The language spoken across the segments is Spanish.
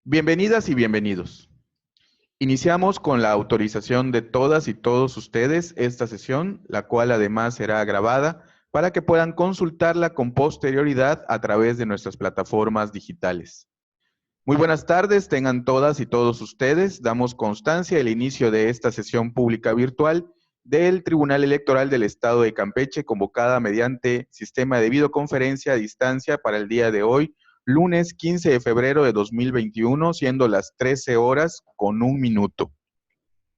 Bienvenidas y bienvenidos. Iniciamos con la autorización de todas y todos ustedes esta sesión, la cual además será grabada para que puedan consultarla con posterioridad a través de nuestras plataformas digitales. Muy buenas tardes, tengan todas y todos ustedes. Damos constancia del inicio de esta sesión pública virtual del Tribunal Electoral del Estado de Campeche, convocada mediante sistema de videoconferencia a distancia para el día de hoy, lunes 15 de febrero de 2021, siendo las 13 horas con 1 minuto.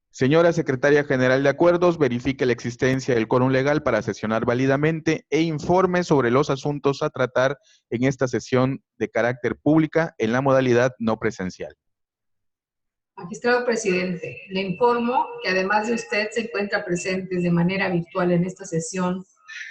Señora Secretaria General de Acuerdos, verifique la existencia del quórum legal para sesionar válidamente e informe sobre los asuntos a tratar en esta sesión de carácter pública en la modalidad no presencial. Magistrado presidente, le informo que además de usted se encuentra presentes de manera virtual en esta sesión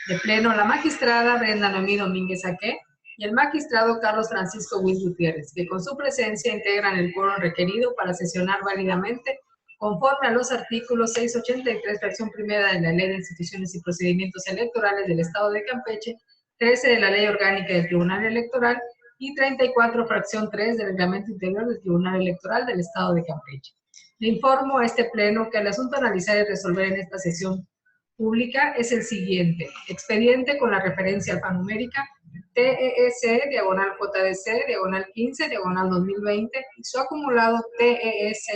de pleno la magistrada Brenda Noemí Domínguez Aque y el magistrado Carlos Francisco Huiz Gutiérrez, que con su presencia integran el quórum requerido para sesionar válidamente conforme a los artículos 683, fracción primera de la Ley de Instituciones y Procedimientos Electorales del Estado de Campeche, 13 de la Ley Orgánica del Tribunal Electoral y 34, fracción 3 del Reglamento Interior del Tribunal Electoral del Estado de Campeche. Le informo a este pleno que el asunto a analizar y resolver en esta sesión pública es el siguiente: expediente con la referencia alfanumérica TES, diagonal JDC, diagonal 15, diagonal 2020, y su acumulado TES,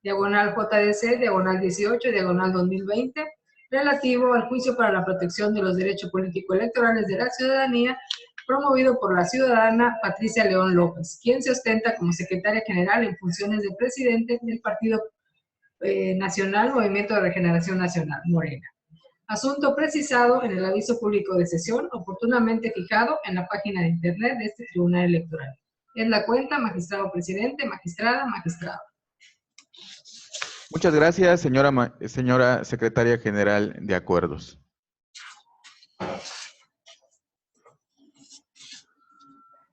diagonal JDC, diagonal 18, diagonal 2020, relativo al juicio para la protección de los derechos político-electorales de la ciudadanía, promovido por la ciudadana Patricia León López, quien se ostenta como secretaria general en funciones de presidente del Partido Nacional Movimiento de Regeneración Nacional, Morena. Asunto precisado en el aviso público de sesión, oportunamente fijado en la página de internet de este Tribunal Electoral. Es la cuenta, magistrado presidente, magistrada, magistrado. Muchas gracias, señora Secretaria General de Acuerdos.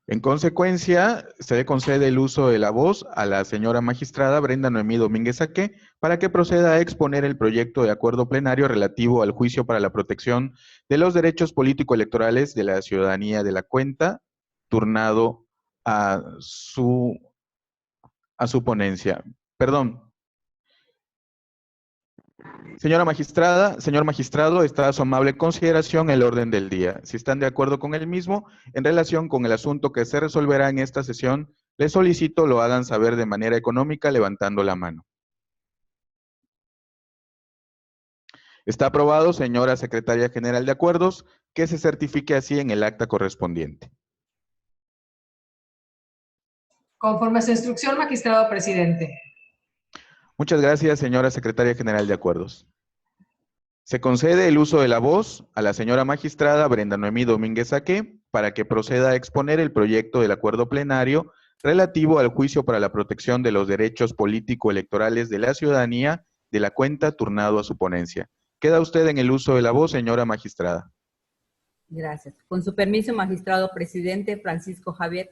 En consecuencia, se le concede el uso de la voz a la señora magistrada Brenda Noemí Domínguez Aque para que proceda a exponer el proyecto de acuerdo plenario relativo al juicio para la protección de los derechos político-electorales de la ciudadanía de la cuenta, turnado a su ponencia. Perdón. Señora magistrada, señor magistrado, está a su amable consideración el orden del día. Si están de acuerdo con el mismo, en relación con el asunto que se resolverá en esta sesión, les solicito lo hagan saber de manera económica levantando la mano. Está aprobado, señora Secretaria General de Acuerdos, que se certifique así en el acta correspondiente. Conforme a su instrucción, magistrado presidente. Muchas gracias, señora Secretaria General de Acuerdos. Se concede el uso de la voz a la señora magistrada Brenda Noemí Domínguez Aque para que proceda a exponer el proyecto del acuerdo plenario relativo al juicio para la protección de los derechos político-electorales de la ciudadanía de la cuenta, turnado a su ponencia. Queda usted en el uso de la voz, señora magistrada. Gracias. Con su permiso, magistrado presidente Francisco Javier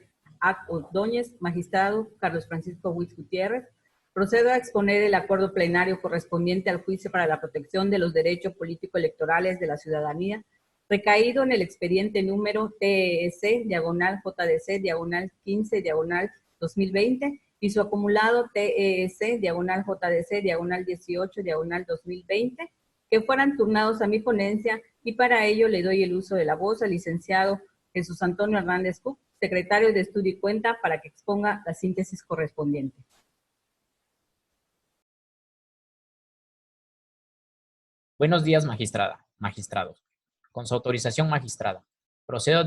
Ordóñez, magistrado Carlos Francisco Huiz Gutiérrez, procedo a exponer el acuerdo plenario correspondiente al juicio para la protección de los derechos político-electorales de la ciudadanía, recaído en el expediente número TES, diagonal JDC, diagonal 15, diagonal 2020, y su acumulado TES, diagonal JDC, diagonal 18, diagonal 2020, que fueran turnados a mi ponencia, y para ello le doy el uso de la voz al licenciado Jesús Antonio Hernández Cook, secretario de Estudio y Cuenta, para que exponga la síntesis correspondiente. Buenos días, magistrada, magistrados. Con su autorización, magistrada, procedo a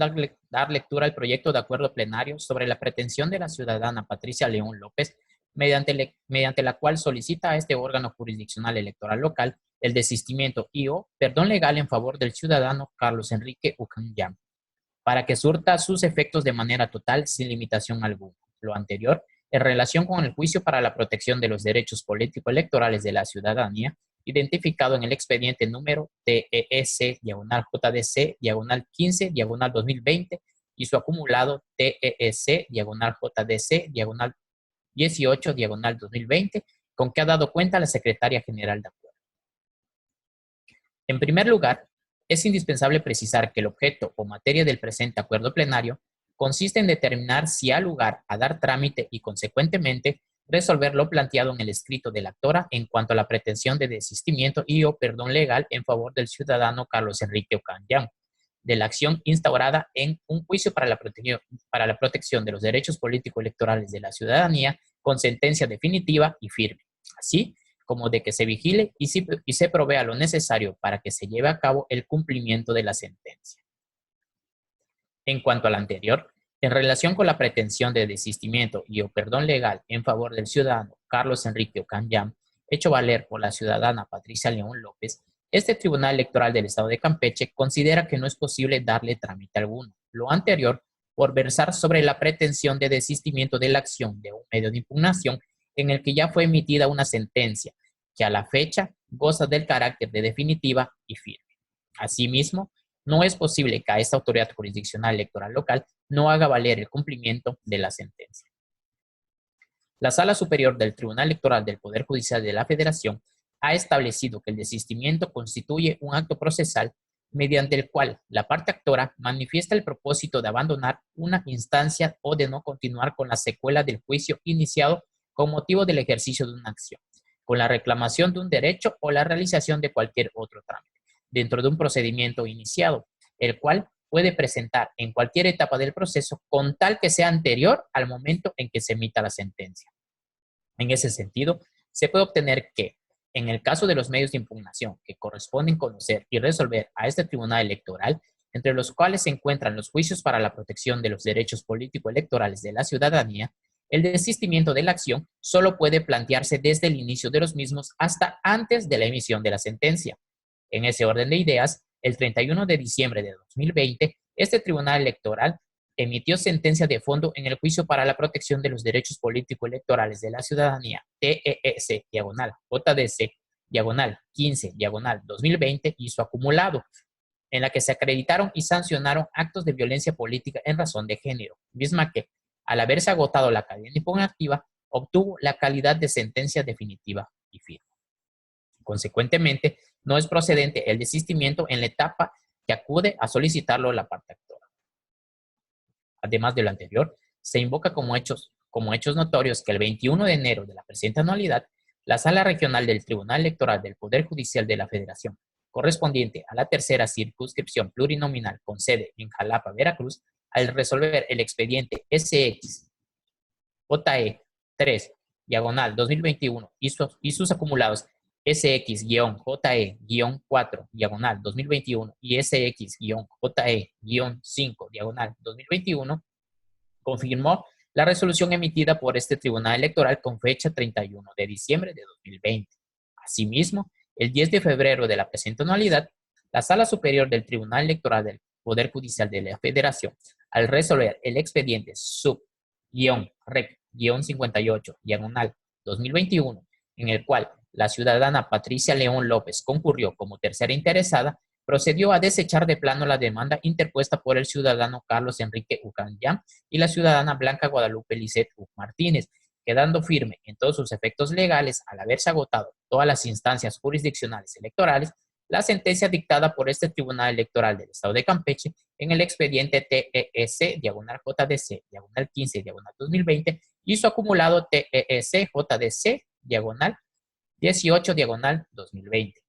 dar lectura al proyecto de acuerdo plenario sobre la pretensión de la ciudadana Patricia León López, mediante la cual solicita a este órgano jurisdiccional electoral local el desistimiento y/o perdón legal en favor del ciudadano Carlos Enrique Ucanyam, para que surta sus efectos de manera total sin limitación alguna. Lo anterior, en relación con el juicio para la protección de los derechos político-electorales de la ciudadanía, identificado en el expediente número TES, diagonal JDC, diagonal 15, diagonal 2020, y su acumulado TES, diagonal JDC, diagonal 18, diagonal 2020, con que ha dado cuenta la Secretaria General de Acuerdo. En primer lugar, es indispensable precisar que el objeto o materia del presente acuerdo plenario consiste en determinar si ha lugar a dar trámite y, consecuentemente, resolver lo planteado en el escrito de la actora en cuanto a la pretensión de desistimiento y o perdón legal en favor del ciudadano Carlos Enrique Ocañán, de la acción instaurada en un juicio para la protección de los derechos político-electorales de la ciudadanía con sentencia definitiva y firme, así como de que se vigile y se provea lo necesario para que se lleve a cabo el cumplimiento de la sentencia. En cuanto al anterior, en relación con la pretensión de desistimiento y o perdón legal en favor del ciudadano Carlos Enrique Ocañán, hecho valer por la ciudadana Patricia León López, este Tribunal Electoral del Estado de Campeche considera que no es posible darle trámite alguno. Lo anterior, por versar sobre la pretensión de desistimiento de la acción de un medio de impugnación en el que ya fue emitida una sentencia que a la fecha goza del carácter de definitiva y firme. Asimismo, no es posible que a esta autoridad jurisdiccional electoral local no haga valer el cumplimiento de la sentencia. La Sala Superior del Tribunal Electoral del Poder Judicial de la Federación ha establecido que el desistimiento constituye un acto procesal mediante el cual la parte actora manifiesta el propósito de abandonar una instancia o de no continuar con la secuela del juicio iniciado con motivo del ejercicio de una acción, con la reclamación de un derecho o la realización de cualquier otro trámite, dentro de un procedimiento iniciado, el cual puede presentar en cualquier etapa del proceso con tal que sea anterior al momento en que se emita la sentencia. En ese sentido, se puede obtener que, en el caso de los medios de impugnación que corresponden conocer y resolver a este tribunal electoral, entre los cuales se encuentran los juicios para la protección de los derechos político-electorales de la ciudadanía, el desistimiento de la acción solo puede plantearse desde el inicio de los mismos hasta antes de la emisión de la sentencia. En ese orden de ideas, el 31 de diciembre de 2020, este tribunal electoral emitió sentencia de fondo en el juicio para la protección de los derechos político-electorales de la ciudadanía, TEEC, JDC, 15, 2020, y su acumulado, en la que se acreditaron y sancionaron actos de violencia política en razón de género, misma que, al haberse agotado la cadena impugnativa, obtuvo la calidad de sentencia definitiva y firme. Consecuentemente, no es procedente el desistimiento en la etapa que acude a solicitarlo la parte actora. Además de lo anterior, se invoca como hechos notorios que el 21 de enero de la presente anualidad, la Sala Regional del Tribunal Electoral del Poder Judicial de la Federación, correspondiente a la tercera circunscripción plurinominal con sede en Jalapa, Veracruz, al resolver el expediente SX JE 3, 2021 y sus acumulados SX-JE-4, 2021 y SX-JE-5, 2021, confirmó la resolución emitida por este Tribunal Electoral con fecha 31 de diciembre de 2020. Asimismo, el 10 de febrero de la presente anualidad, la Sala Superior del Tribunal Electoral del Poder Judicial de la Federación, al resolver el expediente sub-rec-58, 2021, en el cual la ciudadana Patricia León López concurrió como tercera interesada, procedió a desechar de plano la demanda interpuesta por el ciudadano Carlos Enrique Ocañán y la ciudadana Blanca Guadalupe Lisset Martínez, quedando firme en todos sus efectos legales al haberse agotado todas las instancias jurisdiccionales electorales, la sentencia dictada por este Tribunal Electoral del Estado de Campeche en el expediente TEEC, JDC, 15, 2020, y su acumulado TEEC, JDC, 18, 2020.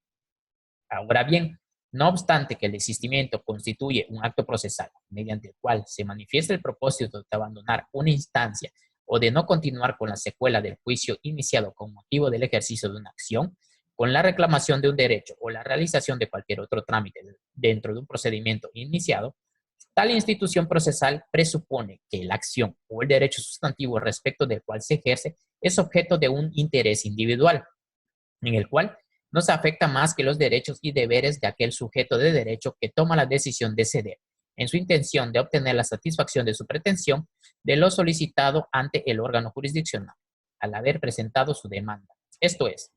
Ahora bien, no obstante que el desistimiento constituye un acto procesal mediante el cual se manifiesta el propósito de abandonar una instancia o de no continuar con la secuela del juicio iniciado con motivo del ejercicio de una acción, con la reclamación de un derecho o la realización de cualquier otro trámite dentro de un procedimiento iniciado, tal institución procesal presupone que la acción o el derecho sustantivo respecto del cual se ejerce es objeto de un interés individual, en el cual no se afecta más que los derechos y deberes de aquel sujeto de derecho que toma la decisión de ceder, en su intención de obtener la satisfacción de su pretensión, de lo solicitado ante el órgano jurisdiccional, al haber presentado su demanda. Esto es,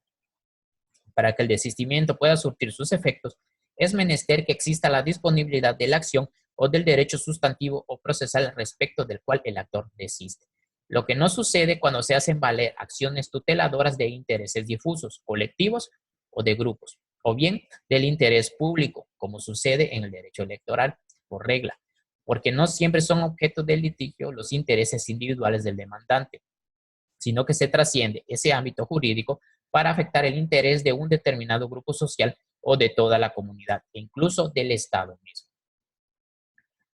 para que el desistimiento pueda surtir sus efectos, es menester que exista la disponibilidad de la acción o del derecho sustantivo o procesal respecto del cual el actor desiste. Lo que no sucede cuando se hacen valer acciones tuteladoras de intereses difusos, colectivos o de grupos, o bien del interés público, como sucede en el derecho electoral, por regla, porque no siempre son objeto del litigio los intereses individuales del demandante, sino que se trasciende ese ámbito jurídico para afectar el interés de un determinado grupo social o de toda la comunidad, e incluso del Estado mismo.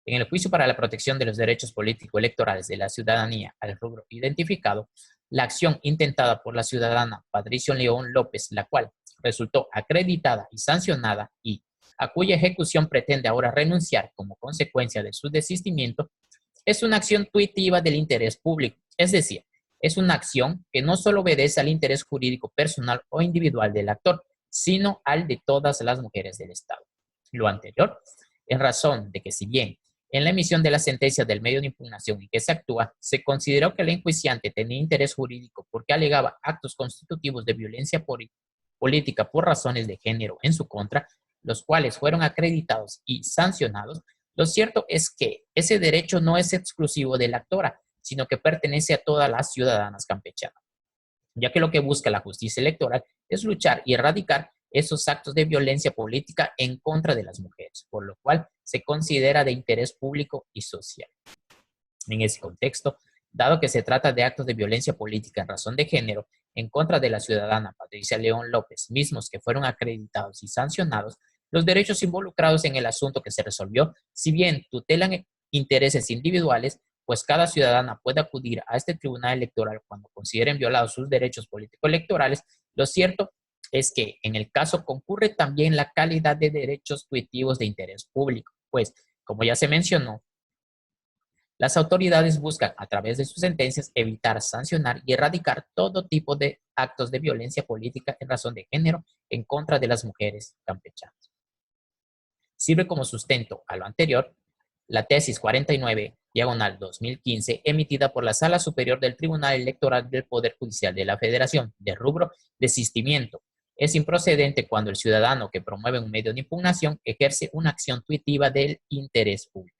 En el juicio para la protección de los derechos político-electorales de la ciudadanía al rubro identificado, la acción intentada por la ciudadana Patricia León López, la cual resultó acreditada y sancionada y a cuya ejecución pretende ahora renunciar como consecuencia de su desistimiento, es una acción tuitiva del interés público, es decir, es una acción que no solo obedece al interés jurídico personal o individual del actor, sino al de todas las mujeres del Estado. Lo anterior, en razón de que si bien en la emisión de la sentencia del medio de impugnación en que se actúa, se consideró que la enjuiciante tenía interés jurídico porque alegaba actos constitutivos de violencia política por razones de género en su contra, los cuales fueron acreditados y sancionados. Lo cierto es que ese derecho no es exclusivo de la actora, sino que pertenece a todas las ciudadanas campechanas, ya que lo que busca la justicia electoral es luchar y erradicar esos actos de violencia política en contra de las mujeres, por lo cual se considera de interés público y social. En ese contexto, dado que se trata de actos de violencia política en razón de género en contra de la ciudadana Patricia León López, mismos que fueron acreditados y sancionados, los derechos involucrados en el asunto que se resolvió, si bien tutelan intereses individuales, pues cada ciudadana puede acudir a este tribunal electoral cuando consideren violados sus derechos político-electorales, lo cierto es que en el caso concurre también la calidad de derechos tuitivos de interés público, pues, como ya se mencionó, las autoridades buscan, a través de sus sentencias, evitar, sancionar y erradicar todo tipo de actos de violencia política en razón de género en contra de las mujeres campechanas. Sirve como sustento a lo anterior la tesis 49/2015 emitida por la Sala Superior del Tribunal Electoral del Poder Judicial de la Federación, de rubro desistimiento. Es improcedente cuando el ciudadano que promueve un medio de impugnación ejerce una acción tuitiva del interés público.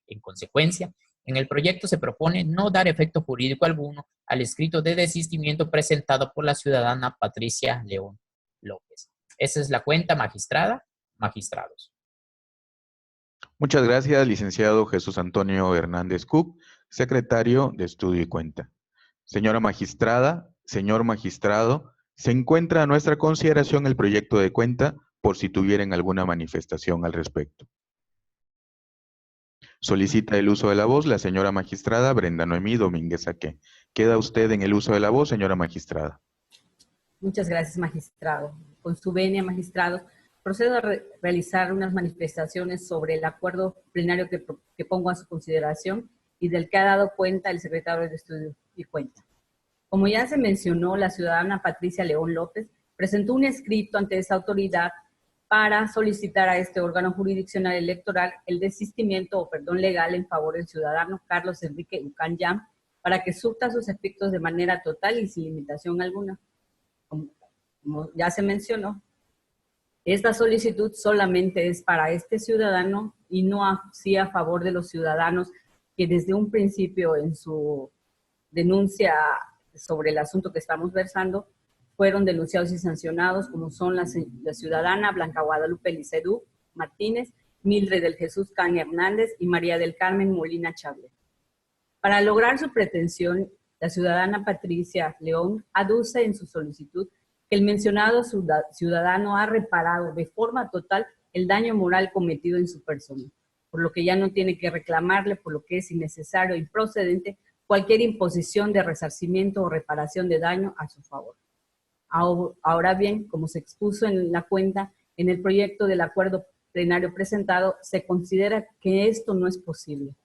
En consecuencia, en el proyecto se propone no dar efecto jurídico alguno al escrito de desistimiento presentado por la ciudadana Patricia León López. Esa es la cuenta, magistrada, magistrados. Muchas gracias, licenciado Jesús Antonio Hernández Cook, secretario de Estudio y Cuenta. Señora magistrada, señor magistrado, se encuentra a nuestra consideración el proyecto de cuenta por si tuvieran alguna manifestación al respecto. Solicita el uso de la voz la señora magistrada Brenda Noemí Domínguez Aque. Queda usted en el uso de la voz, señora magistrada. Muchas gracias, magistrado. Con su venia, magistrados, procedo a realizar unas manifestaciones sobre el acuerdo plenario que pongo a su consideración y del que ha dado cuenta el secretario de Estudio y Cuenta. Como ya se mencionó, la ciudadana Patricia León López presentó un escrito ante esa autoridad para solicitar a este órgano jurisdiccional electoral el desistimiento o perdón legal en favor del ciudadano Carlos Enrique Ucanyam para que surta sus efectos de manera total y sin limitación alguna. Como ya se mencionó, esta solicitud solamente es para este ciudadano y no así a favor de los ciudadanos que desde un principio en su denuncia sobre el asunto que estamos versando fueron denunciados y sancionados, como son la ciudadana Blanca Guadalupe Licedú Martínez, Mildred del Jesús Caña Hernández y María del Carmen Molina Chávez. Para lograr su pretensión, la ciudadana Patricia León aduce en su solicitud que el mencionado ciudadano ha reparado de forma total el daño moral cometido en su persona, por lo que ya no tiene que reclamarle, por lo que es innecesario e improcedente cualquier imposición de resarcimiento o reparación de daño a su favor. Ahora bien, como se expuso en la cuenta, en el proyecto del acuerdo plenario presentado, se considera que esto no es posible.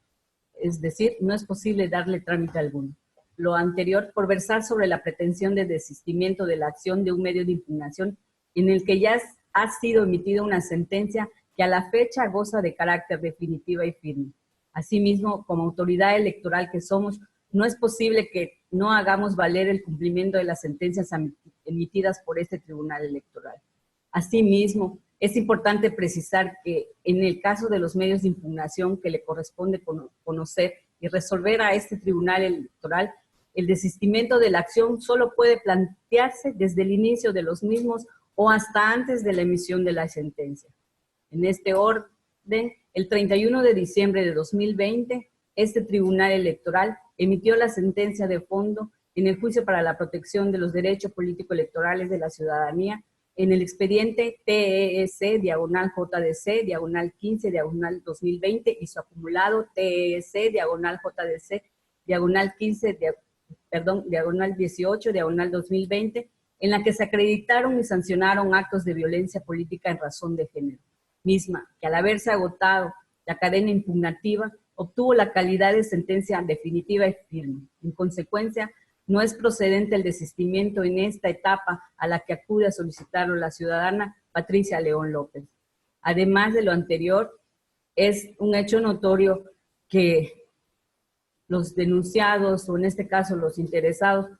Es decir, no es posible darle trámite alguno. Lo anterior por versar sobre la pretensión de desistimiento de la acción de un medio de impugnación en el que ya ha sido emitida una sentencia que a la fecha goza de carácter definitiva y firme. Asimismo, como autoridad electoral que somos, no es posible que no hagamos valer el cumplimiento de las sentencias emitidas por este tribunal electoral. Asimismo, es importante precisar que en el caso de los medios de impugnación que le corresponde conocer y resolver a este tribunal electoral, el desistimiento de la acción solo puede plantearse desde el inicio de los mismos o hasta antes de la emisión de la sentencia. En este orden, el 31 de diciembre de 2020, este Tribunal Electoral emitió la sentencia de fondo en el juicio para la protección de los derechos político-electorales de la ciudadanía en el expediente TEC-JDC-15-2020 y su acumulado TEC-JDC-15-18-2020, en la que se acreditaron y sancionaron actos de violencia política en razón de género, misma que al haberse agotado la cadena impugnativa, obtuvo la calidad de sentencia definitiva y firme. En consecuencia, no es procedente el desistimiento en esta etapa a la que acude a solicitarlo la ciudadana Patricia León López. Además de lo anterior, es un hecho notorio que los denunciados, o en este caso los interesados,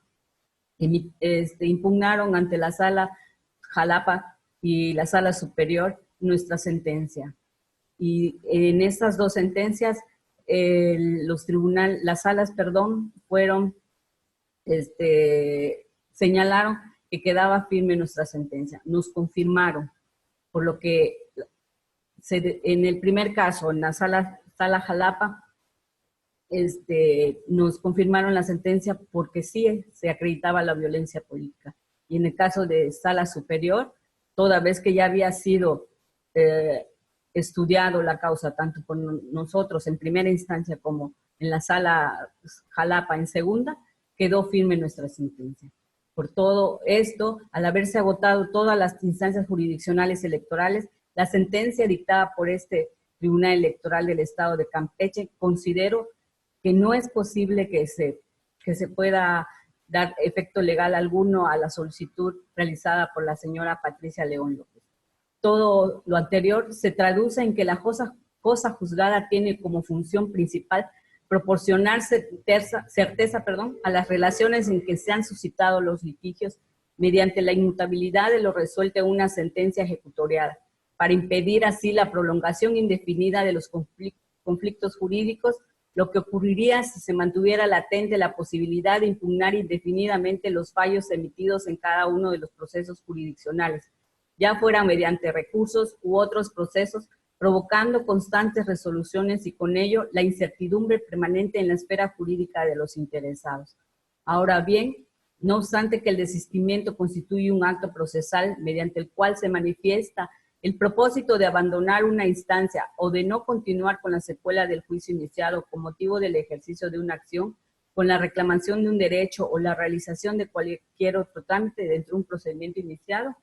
impugnaron ante la Sala Jalapa y la Sala Superior nuestra sentencia. Y en estas dos sentencias, las salas, fueron, señalaron que quedaba firme nuestra sentencia. Nos confirmaron, por lo que en el primer caso, en la Sala Jalapa, nos confirmaron la sentencia porque sí se acreditaba la violencia política. Y en el caso de Sala Superior, toda vez que ya había sido estudiado la causa, tanto por nosotros en primera instancia como en la Sala Jalapa en segunda, quedó firme nuestra sentencia. Por todo esto, al haberse agotado todas las instancias jurisdiccionales electorales, la sentencia dictada por este Tribunal Electoral del Estado de Campeche, considero que no es posible que se pueda dar efecto legal alguno a la solicitud realizada por la señora Patricia León López. Todo lo anterior se traduce en que la cosa juzgada tiene como función principal proporcionar certeza a las relaciones en que se han suscitado los litigios mediante la inmutabilidad de lo resuelto en una sentencia ejecutoriada, para impedir así la prolongación indefinida de los conflictos jurídicos, lo que ocurriría si se mantuviera latente la posibilidad de impugnar indefinidamente los fallos emitidos en cada uno de los procesos jurisdiccionales, ya fuera mediante recursos u otros procesos, provocando constantes resoluciones y con ello la incertidumbre permanente en la esfera jurídica de los interesados. Ahora bien, no obstante que el desistimiento constituye un acto procesal mediante el cual se manifiesta el propósito de abandonar una instancia o de no continuar con la secuela del juicio iniciado con motivo del ejercicio de una acción, con la reclamación de un derecho o la realización de cualquier otro trámite dentro de un procedimiento iniciado,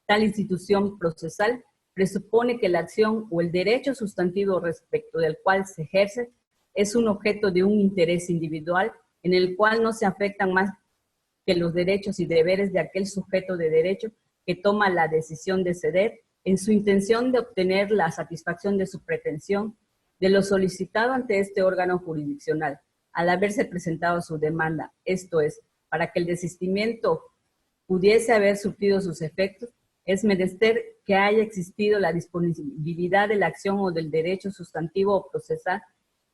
tal institución procesal presupone que la acción o el derecho sustantivo respecto del cual se ejerce es un objeto de un interés individual en el cual no se afectan más que los derechos y deberes de aquel sujeto de derecho que toma la decisión de ceder en su intención de obtener la satisfacción de su pretensión de lo solicitado ante este órgano jurisdiccional, al haberse presentado su demanda, esto es, para que el desistimiento pudiese haber surtido sus efectos, es menester que haya existido la disponibilidad de la acción o del derecho sustantivo o procesal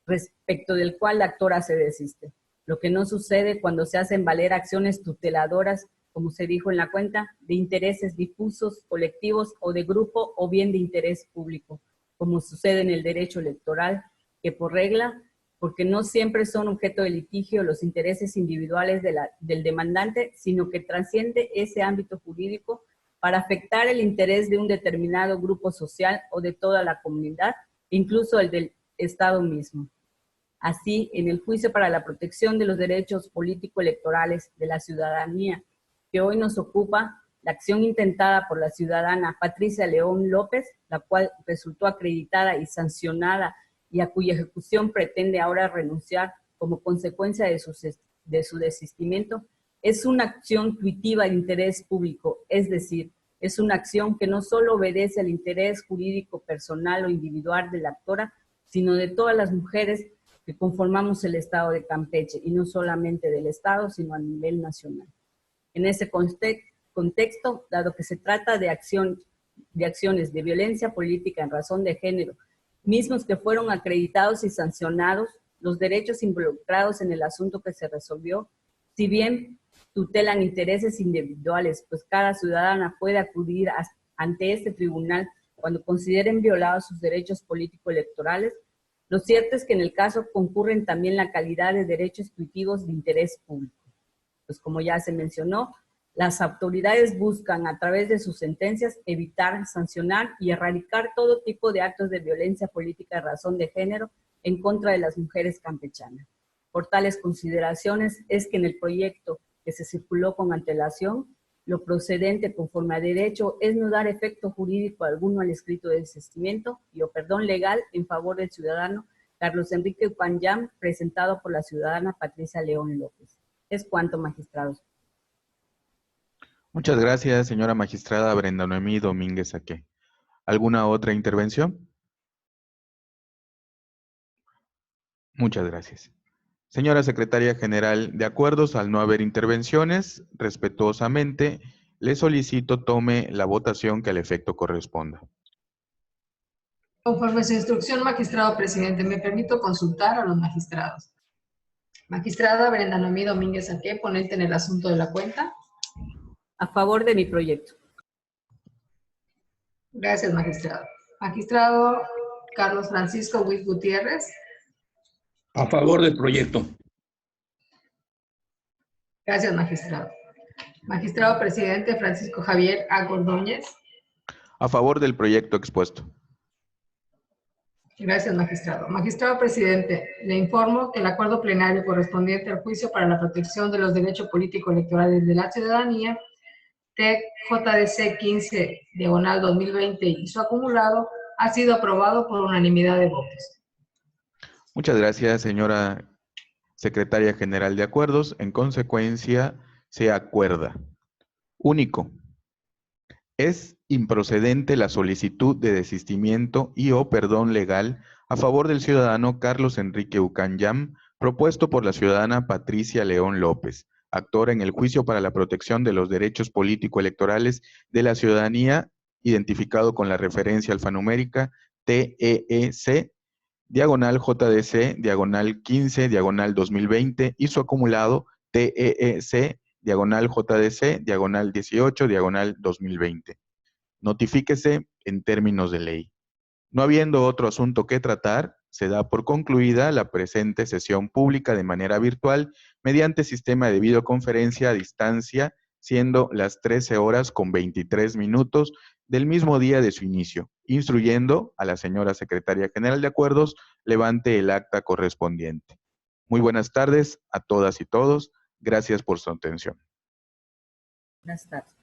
respecto del cual la actora se desiste, lo que no sucede cuando se hacen valer acciones tuteladoras, como se dijo en la cuenta, de intereses difusos, colectivos o de grupo o bien de interés público, como sucede en el derecho electoral, que por regla, porque no siempre son objeto de litigio los intereses individuales del demandante, sino que trasciende ese ámbito jurídico para afectar el interés de un determinado grupo social o de toda la comunidad, incluso el del Estado mismo. Así, en el juicio para la protección de los derechos político-electorales de la ciudadanía, que hoy nos ocupa, la acción intentada por la ciudadana Patricia León López, la cual resultó acreditada y sancionada y a cuya ejecución pretende ahora renunciar como consecuencia de su desistimiento, es una acción tuitiva de interés público, es decir, es una acción que no solo obedece al interés jurídico personal o individual de la actora, sino de todas las mujeres que conformamos el Estado de Campeche, y no solamente del Estado, sino a nivel nacional. En ese contexto, dado que se trata de acciones de violencia política en razón de género, mismos que fueron acreditados y sancionados, los derechos involucrados en el asunto que se resolvió, si bien tutelan intereses individuales, pues cada ciudadana puede acudir ante este tribunal cuando consideren violados sus derechos político-electorales. Lo cierto es que en el caso concurren también la calidad de derechos exclusivos de interés público. Pues como ya se mencionó, las autoridades buscan a través de sus sentencias evitar, sancionar y erradicar todo tipo de actos de violencia política de razón de género en contra de las mujeres campechanas. Por tales consideraciones es que en el proyecto que se circuló con antelación, lo procedente conforme a derecho es no dar efecto jurídico alguno al escrito de desistimiento y o perdón legal en favor del ciudadano Carlos Enrique Ucanyam, presentado por la ciudadana Patricia León López. Es cuanto, magistrados. Muchas gracias, señora magistrada Brenda Noemí Domínguez Aque. ¿Alguna otra intervención? Muchas gracias. Señora secretaria general, de acuerdo al no haber intervenciones, respetuosamente, le solicito tome la votación que al efecto corresponda. Conforme a su instrucción, magistrado presidente, me permito consultar a los magistrados. Magistrada Brenda Noemí Domínguez Aque, ponente en el asunto de la cuenta. A favor de mi proyecto. Gracias, magistrado. Magistrado Carlos Francisco Huiz Gutiérrez. A favor del proyecto. Gracias, magistrado. Magistrado presidente Francisco Javier A. Ordóñez. A favor del proyecto expuesto. Gracias, magistrado. Magistrado presidente, le informo que el acuerdo plenario correspondiente al juicio para la protección de los derechos político-electorales de la ciudadanía, TEC JDC 15/2020 y su acumulado, ha sido aprobado por unanimidad de votos. Muchas gracias, señora secretaria general de acuerdos. En consecuencia, se acuerda. Único. Es improcedente la solicitud de desistimiento y o perdón legal a favor del ciudadano Carlos Enrique Ucanyam, propuesto por la ciudadana Patricia León López, actora en el juicio para la protección de los derechos político-electorales de la ciudadanía, identificado con la referencia alfanumérica TEEC, diagonal JDC, diagonal 15, diagonal 2020, y su acumulado TEEC, diagonal JDC, diagonal 18, diagonal 2020. Notifíquese en términos de ley. No habiendo otro asunto que tratar, se da por concluida la presente sesión pública de manera virtual mediante sistema de videoconferencia a distancia, siendo las 13:23 del mismo día de su inicio, instruyendo a la señora secretaria general de acuerdos levante el acta correspondiente. Muy buenas tardes a todas y todos. Gracias por su atención. Buenas tardes.